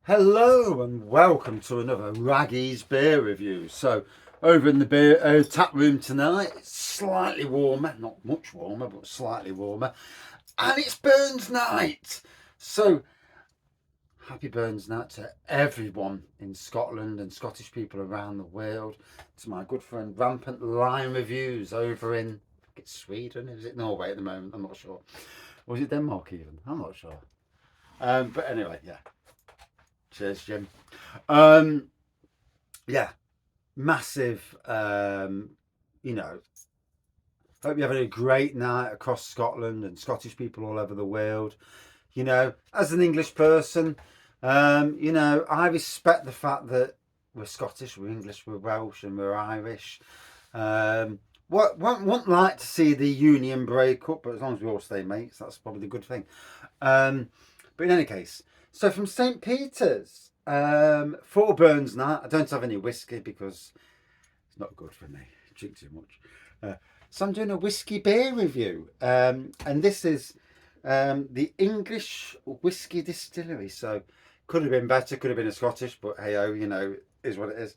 Hello and welcome to another Raggy's beer review. So over in the beer tap room tonight, it's slightly warmer, not much warmer, but slightly warmer, and it's Burns night. So happy Burns night to everyone in Scotland and Scottish people around the world. To my good friend Rampant Lime Reviews over in, I think it's Sweden, is it Norway at the moment? I'm not sure. Or is it Denmark even? I'm not sure. But anyway, yeah. Cheers, Jim. Um, yeah, massive. Hope you're having a great night across Scotland and Scottish people all over the world. As an English person, I respect the fact that we're Scottish, we're English, we're Welsh, and we're Irish. Wouldn't like to see the union break up, but as long as we all stay mates, that's probably the good thing. But in any case, so from St Peters, for Burns night, I don't have any whiskey because it's not good for me. I drink too much. So I'm doing a whiskey beer review, and this is the English Whisky Distillery. So could have been better, could have been a Scottish, but hey oh, is what it is.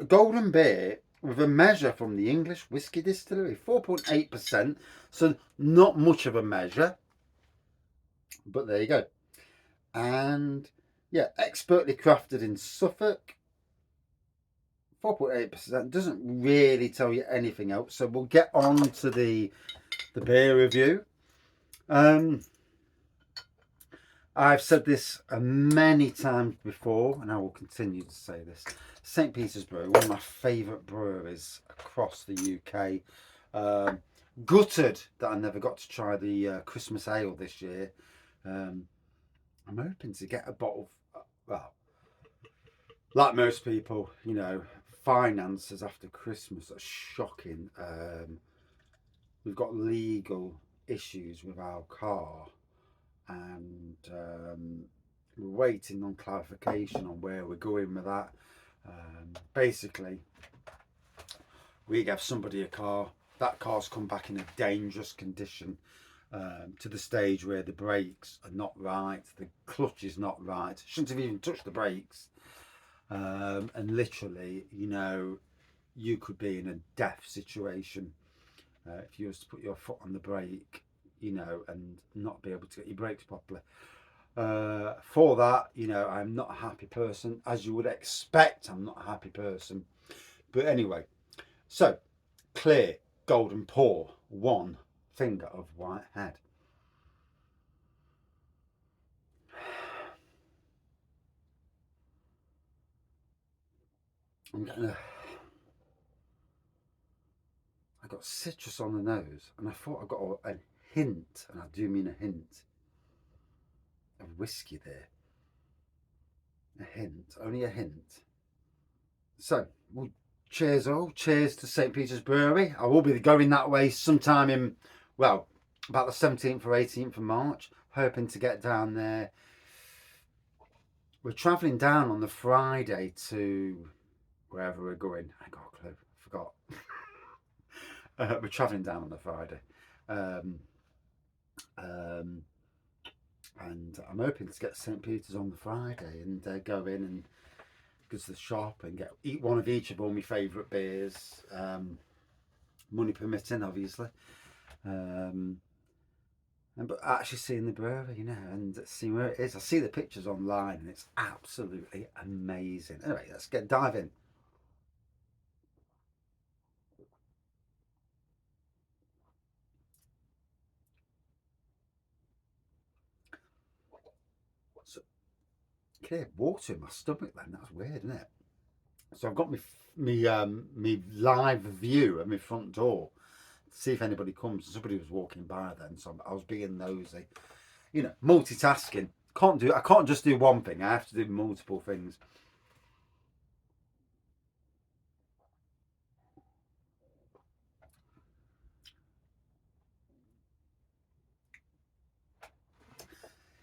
Golden beer with a measure from the English Whisky Distillery, 4.8%. So not much of a measure, but there you go. And yeah, expertly crafted in Suffolk. 4.8% doesn't really tell you anything else, so we'll get on to the beer review. I've said this many times before, and I will continue to say this. St Peters Brewery, one of my favourite breweries across the UK. Gutted that I never got to try the Christmas ale this year. I'm hoping to get a bottle of, well, like most people, finances after Christmas are shocking. We've got legal issues with our car, and we're waiting on clarification on where we're going with that. Basically, we gave somebody a car. That car's come back in a dangerous condition, to the stage where the brakes are not right, the clutch is not right. Shouldn't have even touched the brakes. And literally, you could be in a death situation if you was to put your foot on the brake, and not be able to get your brakes properly. For that, I'm not a happy person, as you would expect. I'm not a happy person. But anyway, so clear golden pour, one finger of white head. I got citrus on the nose, and I thought I got a hint, and I do mean a hint, of whiskey there. A hint, only a hint. So, well, cheers all. Cheers to St Peters Brewery. I will be going that way sometime in, well, about the 17th or 18th of March. Hoping to get down there. We're travelling down on the Friday to wherever we're going. I got a clue. I forgot. We're travelling down on the Friday. And I'm hoping to get to St Peters on the Friday and go in and go to the shop and eat one of each of all my favourite beers, money permitting, obviously. But actually seeing the brewery, and seeing where it is. I see the pictures online and it's absolutely amazing. Anyway, let's dive in. So, clear water in my stomach then. That's weird, isn't it? So I've got me live view at my front door to see if anybody comes. Somebody was walking by then, so I was being nosy. Multitasking. I can't just do one thing. I have to do multiple things.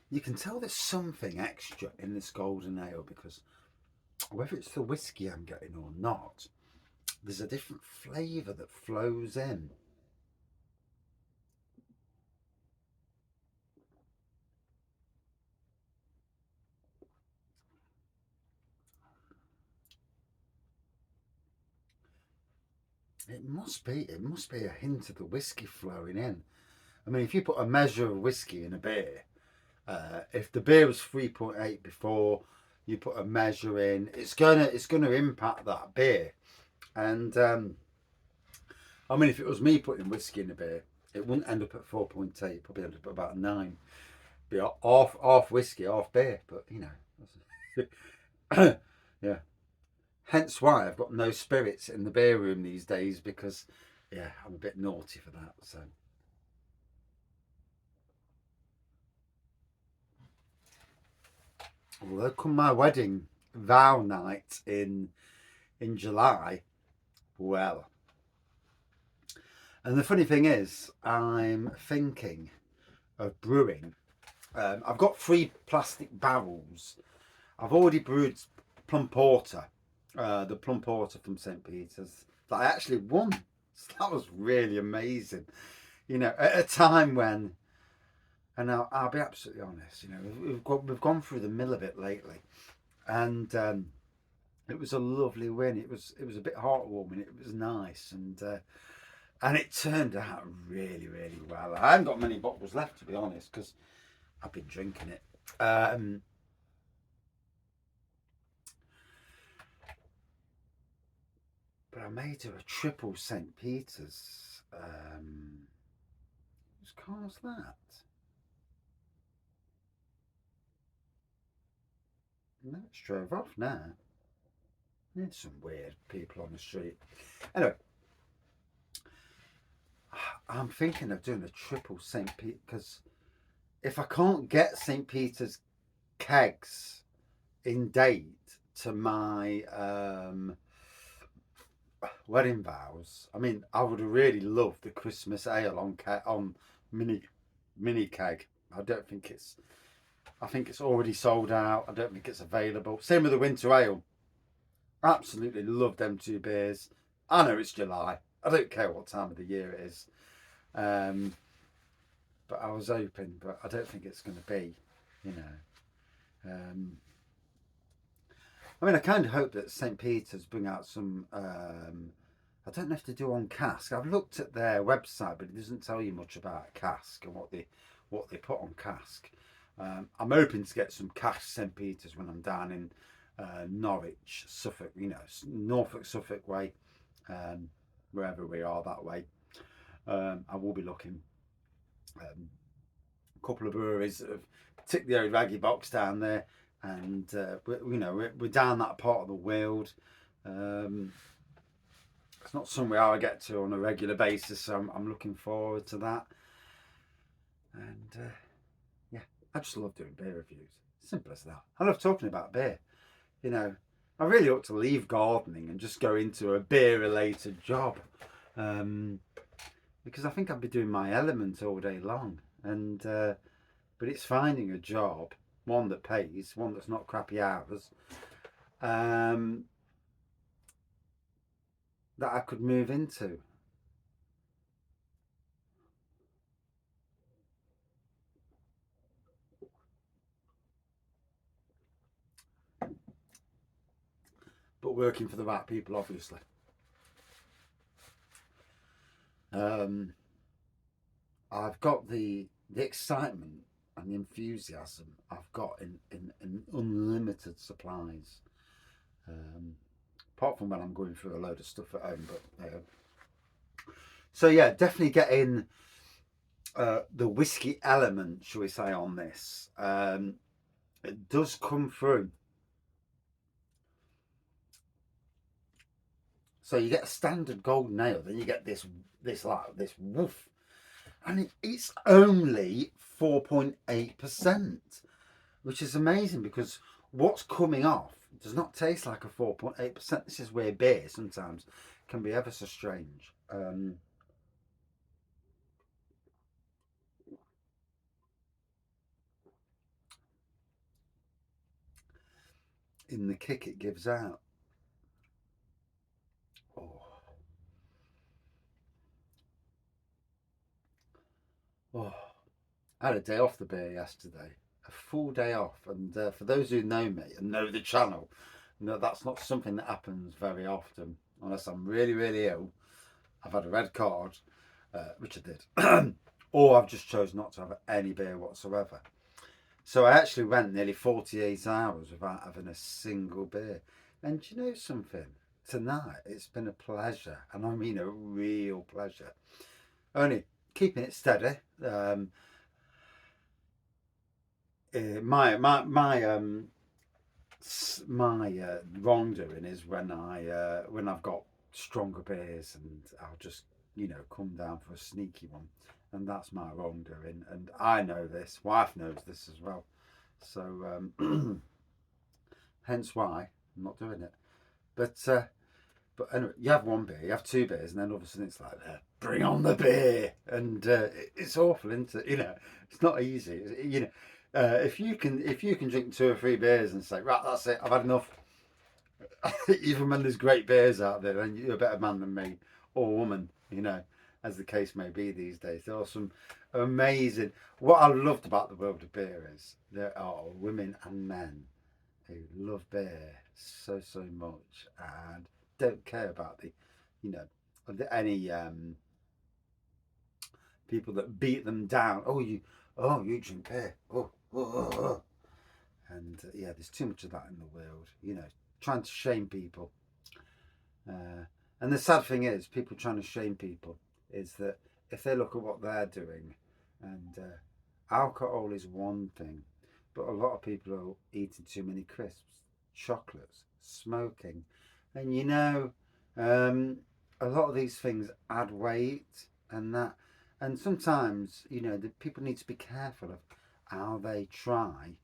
You can tell there's something extra in this golden ale because whether it's the whiskey I'm getting or not, there's a different flavour that flows in. It must be a hint of the whiskey flowing in. I mean, if you put a measure of whiskey in a beer, if the beer was 3.8 before, you put a measure in, it's gonna impact that beer. And I mean, if it was me putting whiskey in a beer, it wouldn't end up at 4.8. Probably end up at about 9. Be off whiskey, off beer. But yeah. Hence why I've got no spirits in the beer room these days, because yeah, I'm a bit naughty for that. So although come my wedding vow night in July, well, and the funny thing is, I'm thinking of brewing. I've got 3 plastic barrels. I've already brewed plum porter, the plum porter from St Peters that I actually won. So that was really amazing. At a time when, and I'll be absolutely honest, we've gone through the mill a bit lately, and it was a lovely win. It was a bit heartwarming. It was nice, and it turned out really, really well. I haven't got many bottles left, to be honest, because I've been drinking it. But I made her a triple St Peters. Whose car's that? No, it's drove off now. There's some weird people on the street. Anyway, I'm thinking of doing a triple St. Pete, because if I can't get St. Peter's kegs in date to my wedding vows, I mean, I would have really loved the Christmas ale on mini keg. I think it's already sold out. I don't think it's available. Same with the winter ale. Absolutely love them 2 beers. I know it's July. I don't care what time of the year it is. But I was hoping, but I don't think it's going to be, you know. I mean, I kind of hope that St. Peter's bring out some. I don't know if they do on cask. I've looked at their website, but it doesn't tell you much about cask and what they put on cask. I'm hoping to get some cask St. Peter's when I'm down in Norwich, Suffolk. Norfolk, Suffolk way, wherever we are that way. I will be looking. A couple of breweries that have ticked the old raggy box down there, and we're down that part of the world. It's not somewhere I get to on a regular basis, so I'm looking forward to that. And yeah, I just love doing beer reviews. Simple as that. I love talking about beer. I really ought to leave gardening and just go into a beer-related job, because I think I'd be doing my element all day long. But it's finding a job, one that pays, one that's not crappy hours, that I could move into. But working for the right people, obviously. I've got the excitement and the enthusiasm I've got in unlimited supplies. Apart from when I'm going through a load of stuff at home, but so yeah, definitely getting the whiskey element, shall we say, on this. It does come through. So you get a standard golden ale, then you get this woof, and it's only 4.8%, which is amazing, because what's coming off does not taste like a 4.8%. This is where beer sometimes can be ever so strange. In the kick it gives out. Oh, oh. I had a day off the beer yesterday, a full day off, and for those who know me and know the channel, that's not something that happens very often, unless I'm really, really ill. I've had a red card, which I did, or I've just chosen not to have any beer whatsoever. So I actually went nearly 48 hours without having a single beer. And do you know something? Tonight it's been a pleasure, and I mean a real pleasure. Only keeping it steady. My wrongdoing is when I've got stronger beers, and I'll just come down for a sneaky one, and that's my wrongdoing. And I know this. Wife knows this as well. So hence why I'm not doing it. But anyway, you have one beer, you have two beers, and then all of a sudden it's like, bring on the beer, and it's awful, isn't it? It's not easy. If you can drink two or three beers and say, right, that's it, I've had enough. Even when there's great beers out there, and you're a better man than me or woman, as the case may be these days. There are some amazing. What I loved about the world of beer is there are women and men who love beer so much and don't care about any people that beat them down. Oh, you drink beer. Oh. And yeah, there's too much of that in the world. Trying to shame people. And the sad thing is, people trying to shame people is that if they look at what they're doing, and alcohol is one thing, but a lot of people are eating too many crisps, chocolates, smoking, and a lot of these things add weight, and sometimes the people need to be careful of how they try,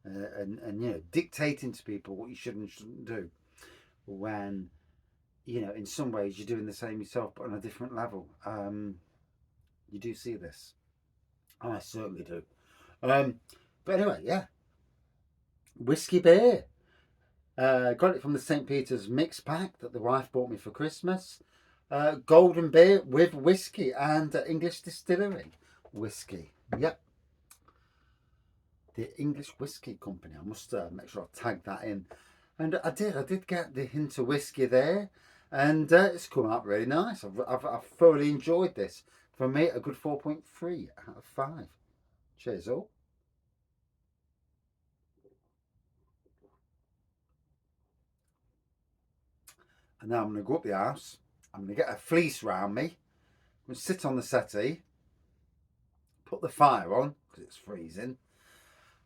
and dictating to people what you should and shouldn't do, when in some ways you're doing the same yourself but on a different level. You do see this. I certainly do. But anyway, yeah, whiskey beer. Got it from the St Peters mix pack that the wife bought me for Christmas. Golden beer with whiskey and English distillery whiskey. Yep. The English Whiskey Company. I must make sure I tag that in. And I did get the hint of whiskey there. And it's come out really nice. I've thoroughly enjoyed this. For me, a good 4.3 out of 5. Cheers all. And now I'm going to go up the house. I'm going to get a fleece round me. I'm going to sit on the settee. Put the fire on, because it's freezing.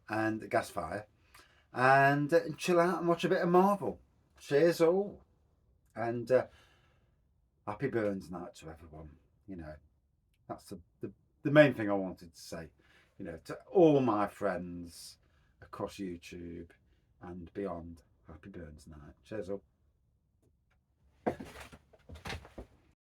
And the gas fire. And chill out and watch a bit of Marvel. Cheers all. And happy Burns night to everyone. That's the main thing I wanted to say. To all my friends across YouTube and beyond. Happy Burns night. Cheers up.